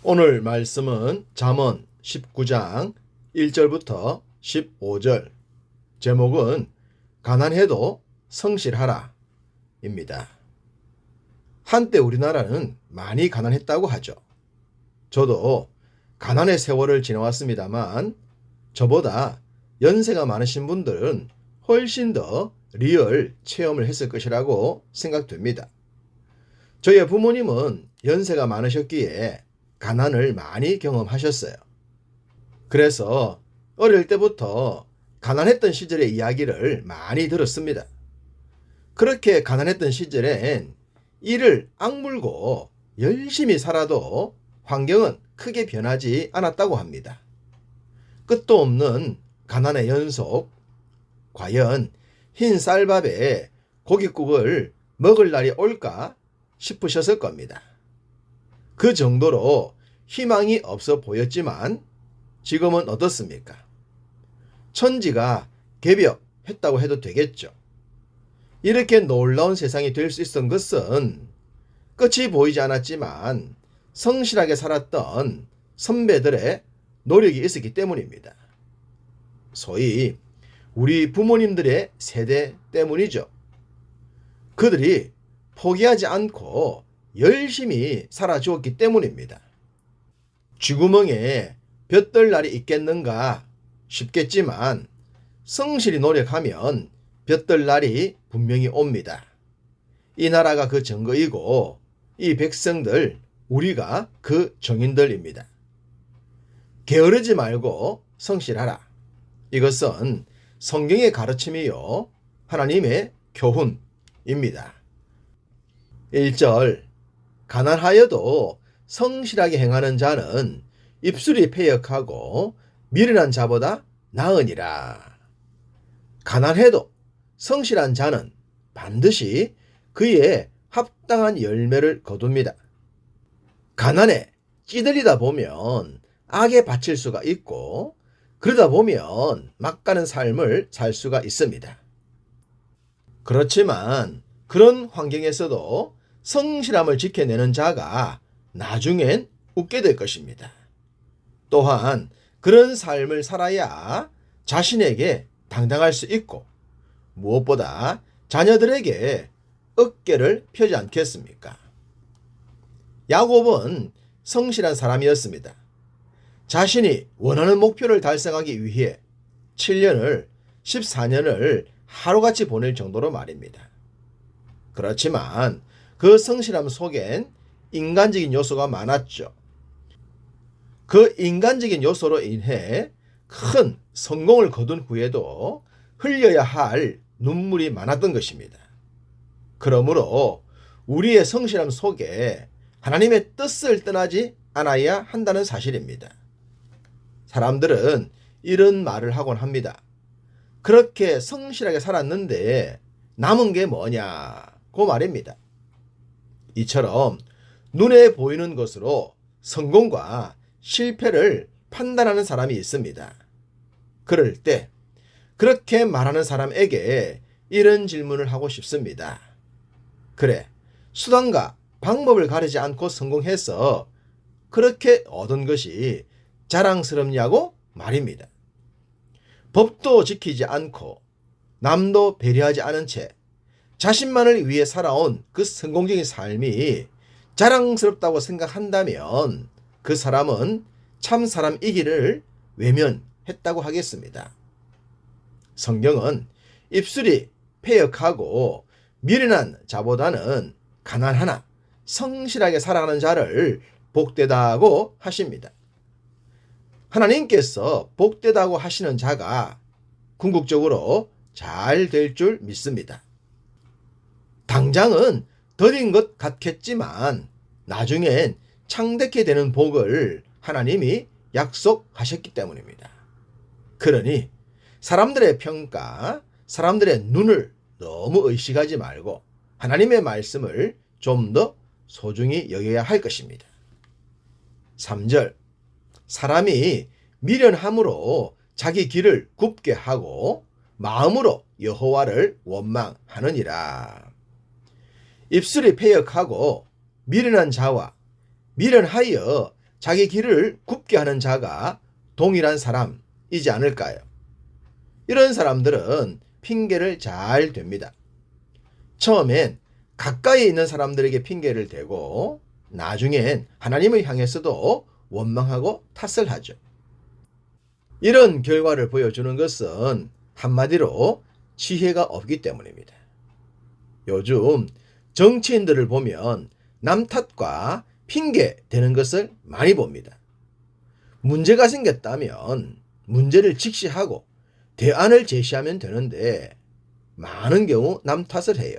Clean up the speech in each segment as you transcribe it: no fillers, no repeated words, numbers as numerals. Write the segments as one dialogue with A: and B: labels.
A: 오늘 말씀은 잠언 19장 1절부터 15절, 제목은 가난해도 성실하라 입니다. 한때 우리나라는 많이 가난했다고 하죠. 저도 가난의 세월을 지나왔습니다만 저보다 연세가 많으신 분들은 훨씬 더 리얼 체험을 했을 것이라고 생각됩니다. 저희 부모님은 연세가 많으셨기에 가난을 많이 경험하셨어요. 그래서 어릴 때부터 가난했던 시절의 이야기를 많이 들었습니다. 그렇게 가난했던 시절엔 이를 악물고 열심히 살아도 환경은 크게 변하지 않았다고 합니다. 끝도 없는 가난의 연속, 과연 흰 쌀밥에 고깃국을 먹을 날이 올까 싶으셨을 겁니다. 그 정도로 희망이 없어 보였지만 지금은 어떻습니까? 천지가 개벽했다고 해도 되겠죠. 이렇게 놀라운 세상이 될 수 있었던 것은 끝이 보이지 않았지만 성실하게 살았던 선배들의 노력이 있었기 때문입니다. 소위 우리 부모님들의 세대 때문이죠. 그들이 포기하지 않고 열심히 살아주었기 때문입니다. 쥐구멍에 볕들 날이 있겠는가 싶겠지만 성실히 노력하면 볕들 날이 분명히 옵니다. 이 나라가 그 증거이고 이 백성들, 우리가 그 증인들입니다. 게으르지 말고 성실하라. 이것은 성경의 가르침이요 하나님의 교훈입니다. 1절, 가난하여도 성실하게 행하는 자는 입술이 패역하고 미련한 자보다 나으니라. 가난해도 성실한 자는 반드시 그의 합당한 열매를 거둡니다. 가난에 찌들리다 보면 악에 바칠 수가 있고 그러다 보면 막가는 삶을 살 수가 있습니다. 그렇지만 그런 환경에서도 성실함을 지켜내는 자가 나중엔 웃게 될 것입니다. 또한 그런 삶을 살아야 자신에게 당당할 수 있고 무엇보다 자녀들에게 어깨를 펴지 않겠습니까? 야곱은 성실한 사람이었습니다. 자신이 원하는 목표를 달성하기 위해 14년을 하루같이 보낼 정도로 말입니다. 그렇지만 그 성실함 속엔 인간적인 요소가 많았죠. 그 인간적인 요소로 인해 큰 성공을 거둔 후에도 흘려야 할 눈물이 많았던 것입니다. 그러므로 우리의 성실함 속에 하나님의 뜻을 떠나지 않아야 한다는 사실입니다. 사람들은 이런 말을 하곤 합니다. 그렇게 성실하게 살았는데 남은 게 뭐냐고 말입니다. 이처럼 눈에 보이는 것으로 성공과 실패를 판단하는 사람이 있습니다. 그럴 때 그렇게 말하는 사람에게 이런 질문을 하고 싶습니다. 그래, 수단과 방법을 가리지 않고 성공해서 그렇게 얻은 것이 자랑스럽냐고 말입니다. 법도 지키지 않고 남도 배려하지 않은 채 자신만을 위해 살아온 그 성공적인 삶이 자랑스럽다고 생각한다면 그 사람은 참 사람이기를 외면했다고 하겠습니다. 성경은 입술이 패역하고 미련한 자보다는 가난하나 성실하게 살아가는 자를 복되다고 하십니다. 하나님께서 복되다고 하시는 자가 궁극적으로 잘 될 줄 믿습니다. 당장은 더딘 것 같겠지만 나중엔 창대케 되는 복을 하나님이 약속하셨기 때문입니다. 그러니 사람들의 평가, 사람들의 눈을 너무 의식하지 말고 하나님의 말씀을 좀 더 소중히 여겨야 할 것입니다. 3절, 사람이 미련함으로 자기 길을 굽게 하고 마음으로 여호와를 원망하느니라. 입술이 패역하고 미련한 자와 미련하여 자기 길을 굽게 하는 자가 동일한 사람이지 않을까요? 이런 사람들은 핑계를 잘 댑니다. 처음엔 가까이 있는 사람들에게 핑계를 대고 나중엔 하나님을 향해서도 원망하고 탓을 하죠. 이런 결과를 보여주는 것은 한마디로 지혜가 없기 때문입니다. 요즘 정치인들을 보면 남 탓과 핑계 대는 것을 많이 봅니다. 문제가 생겼다면 문제를 직시하고 대안을 제시하면 되는데 많은 경우 남 탓을 해요.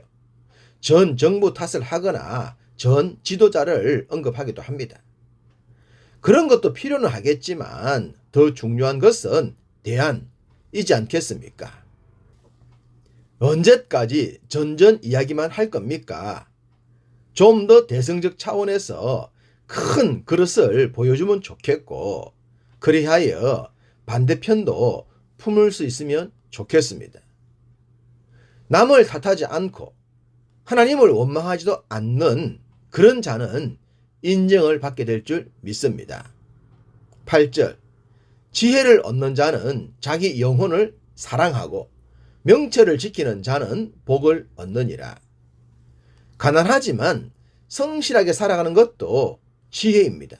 A: 전 정부 탓을 하거나 전 지도자를 언급하기도 합니다. 그런 것도 필요는 하겠지만 더 중요한 것은 대안이지 않겠습니까? 언제까지 전전 이야기만 할 겁니까? 좀 더 대승적 차원에서 큰 그릇을 보여주면 좋겠고, 그리하여 반대편도 품을 수 있으면 좋겠습니다. 남을 탓하지 않고 하나님을 원망하지도 않는 그런 자는 인정을 받게 될 줄 믿습니다. 8절, 지혜를 얻는 자는 자기 영혼을 사랑하고 명철을 지키는 자는 복을 얻느니라. 가난하지만 성실하게 살아가는 것도 지혜입니다.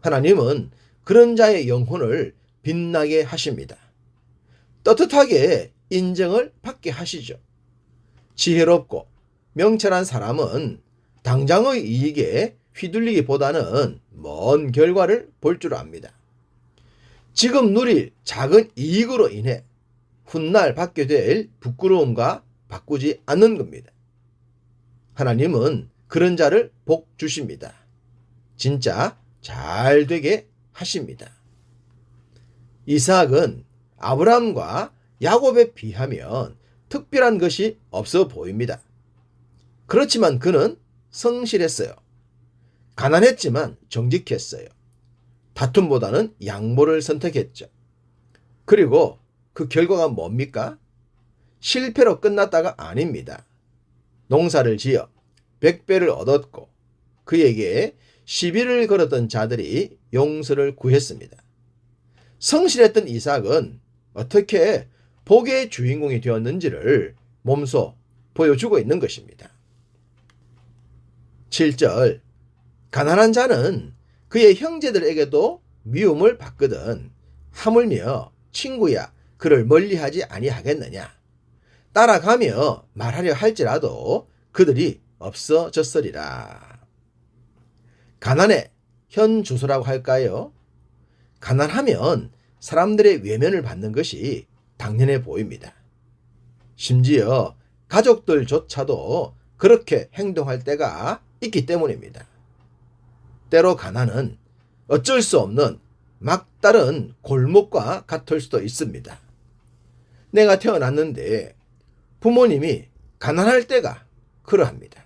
A: 하나님은 그런 자의 영혼을 빛나게 하십니다. 떳떳하게 인정을 받게 하시죠. 지혜롭고 명철한 사람은 당장의 이익에 휘둘리기보다는 먼 결과를 볼 줄 압니다. 지금 누릴 작은 이익으로 인해 훗날 받게 될 부끄러움과 바꾸지 않는 겁니다. 하나님은 그런 자를 복 주십니다. 진짜 잘 되게 하십니다. 이삭은 아브라함과 야곱에 비하면 특별한 것이 없어 보입니다. 그렇지만 그는 성실했어요. 가난했지만 정직했어요. 다툼보다는 양보를 선택했죠. 그리고 그 결과가 뭡니까? 실패로 끝났다가 아닙니다. 농사를 지어 100배를 얻었고 그에게 시비를 걸었던 자들이 용서를 구했습니다. 성실했던 이삭은 어떻게 복의 주인공이 되었는지를 몸소 보여주고 있는 것입니다. 7절, 가난한 자는 그의 형제들에게도 미움을 받거든 하물며 친구야 그를 멀리하지 아니하겠느냐. 따라가며 말하려 할지라도 그들이 없어졌으리라. 가난의 현 주소라고 할까요? 가난하면 사람들의 외면을 받는 것이 당연해 보입니다. 심지어 가족들조차도 그렇게 행동할 때가 있기 때문입니다. 때로 가난은 어쩔 수 없는 막다른 골목과 같을 수도 있습니다. 내가 태어났는데 부모님이 가난할 때가 그러합니다.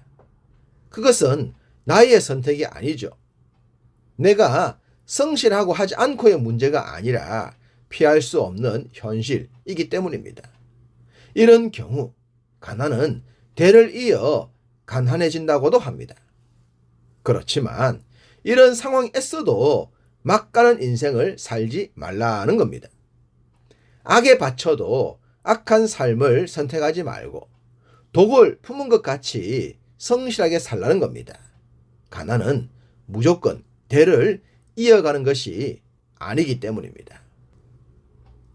A: 그것은 나의 선택이 아니죠. 내가 성실하고 하지 않고의 문제가 아니라 피할 수 없는 현실이기 때문입니다. 이런 경우 가난은 대를 이어 가난해진다고도 합니다. 그렇지만 이런 상황에서도 막가는 인생을 살지 말라는 겁니다. 악에 받쳐도 악한 삶을 선택하지 말고 독을 품은 것 같이 성실하게 살라는 겁니다. 가난은 무조건 대를 이어가는 것이 아니기 때문입니다.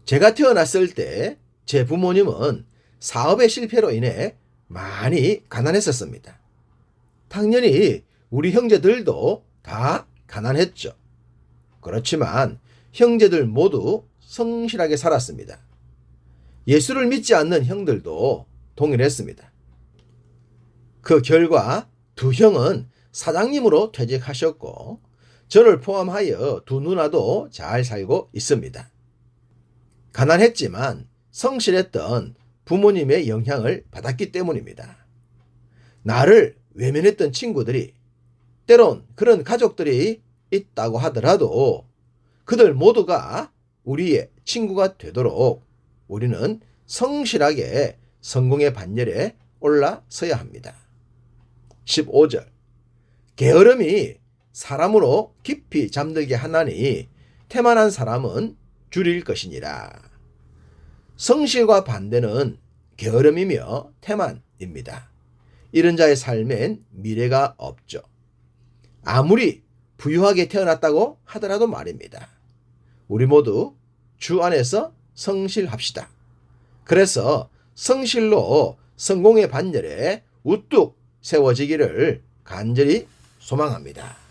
A: 제가 태어났을 때 제 부모님은 사업의 실패로 인해 많이 가난했었습니다. 당연히 우리 형제들도 다 가난했죠. 그렇지만 형제들 모두 성실하게 살았습니다. 예수를 믿지 않는 형들도 동일했습니다. 그 결과 두 형은 사장님으로 퇴직하셨고 저를 포함하여 두 누나도 잘 살고 있습니다. 가난했지만 성실했던 부모님의 영향을 받았기 때문입니다. 나를 외면했던 친구들이 때론 그런 가족들이 있다고 하더라도 그들 모두가 우리의 친구가 되도록 우리는 성실하게 성공의 반열에 올라서야 합니다. 15절, 게으름이 사람으로 깊이 잠들게 하나니 태만한 사람은 줄일 것이니라. 성실과 반대는 게으름이며 태만입니다. 이런 자의 삶엔 미래가 없죠. 아무리 부유하게 태어났다고 하더라도 말입니다. 우리 모두 주 안에서 성실합시다. 그래서 성실로 성공의 반열에 우뚝 세워지기를 간절히 소망합니다.